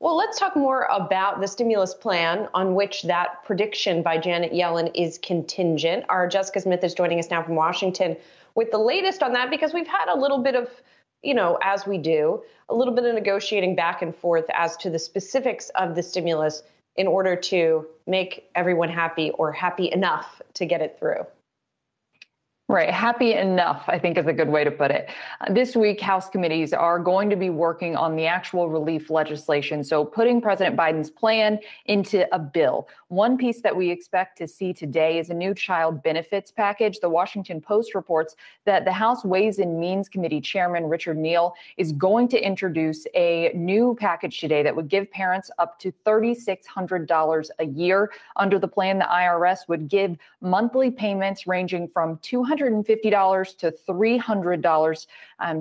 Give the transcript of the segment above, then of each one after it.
Well, let's talk more about the stimulus plan on which that prediction by Janet Yellen is contingent. Our Jessica Smith is joining us now from Washington with the latest on that, because we've had a little bit of, as we do, a little bit of negotiating back and forth as to the specifics of the stimulus in order to make everyone happy, or happy enough to get it through. Right. Happy enough, I think, is a good way to put it. This week, House committees are going to be working on the actual relief legislation. So putting President Biden's plan into a bill. One piece that we expect to see today is a new child benefits package. The Washington Post reports that the House Ways and Means Committee Chairman Richard Neal is going to introduce a new package today that would give parents up to $3,600 a year. Under the plan, the IRS would give monthly payments ranging from $250 to $300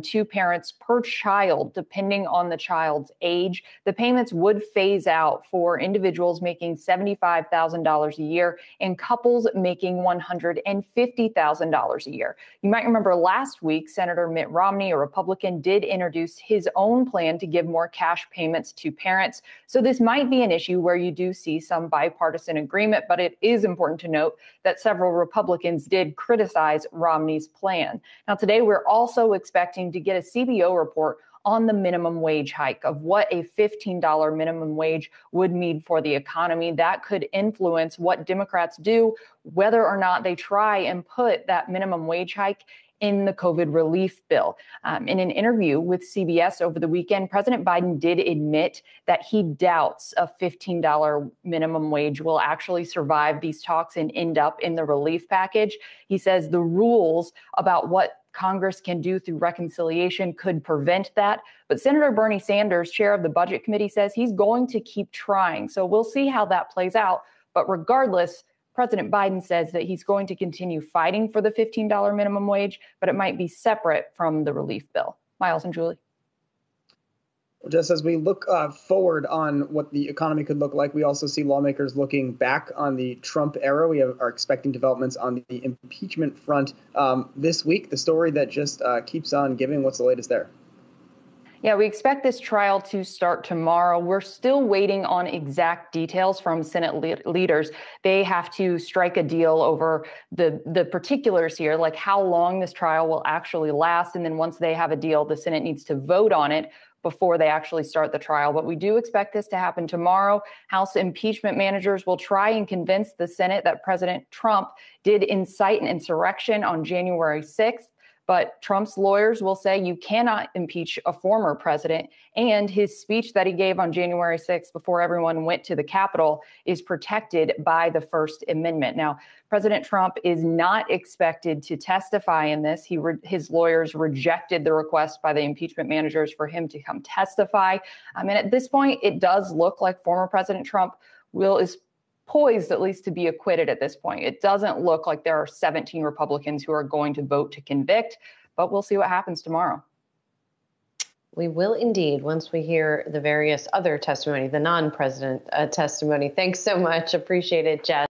to parents per child, depending on the child's age. The payments would phase out for individuals making $75,000 a year and couples making $150,000 a year. You might remember last week, Senator Mitt Romney, a Republican, did introduce his own plan to give more cash payments to parents. So this might be an issue where you do see some bipartisan agreement, but it is important to note that several Republicans did criticize Romney's plan. Now, today, we're also expecting to get a CBO report on the minimum wage hike, of what a $15 minimum wage would mean for the economy. That could influence what Democrats do, whether or not they try and put that minimum wage hike in the COVID relief bill. In an interview with CBS over the weekend, President Biden did admit that he doubts a $15 minimum wage will actually survive these talks and end up in the relief package. He says the rules about what Congress can do through reconciliation could prevent that. But Senator Bernie Sanders, chair of the Budget Committee, says he's going to keep trying. So we'll see how that plays out. But regardless, President Biden says that he's going to continue fighting for the $15 minimum wage, but it might be separate from the relief bill. Miles and Julie. Just as we look forward on what the economy could look like, we also see lawmakers looking back on the Trump era. We are expecting developments on the impeachment front this week. The story that just keeps on giving. What's the latest there? Yeah, we expect this trial to start tomorrow. We're still waiting on exact details from Senate leaders. They have to strike a deal over the particulars here, like how long this trial will actually last. And then once they have a deal, the Senate needs to vote on it before they actually start the trial. But we do expect this to happen tomorrow. House impeachment managers will try and convince the Senate that President Trump did incite an insurrection on January 6th. But Trump's lawyers will say you cannot impeach a former president, and his speech that he gave on January 6th before everyone went to the Capitol is protected by the First Amendment. Now, President Trump is not expected to testify in this. His lawyers rejected the request by the impeachment managers for him to come testify. And at this point, it does look like former President Trump is poised at least to be acquitted at this point. It doesn't look like there are 17 Republicans who are going to vote to convict, but we'll see what happens tomorrow. We will indeed, once we hear the various other testimony, the non-president testimony. Thanks so much. Appreciate it, Jess.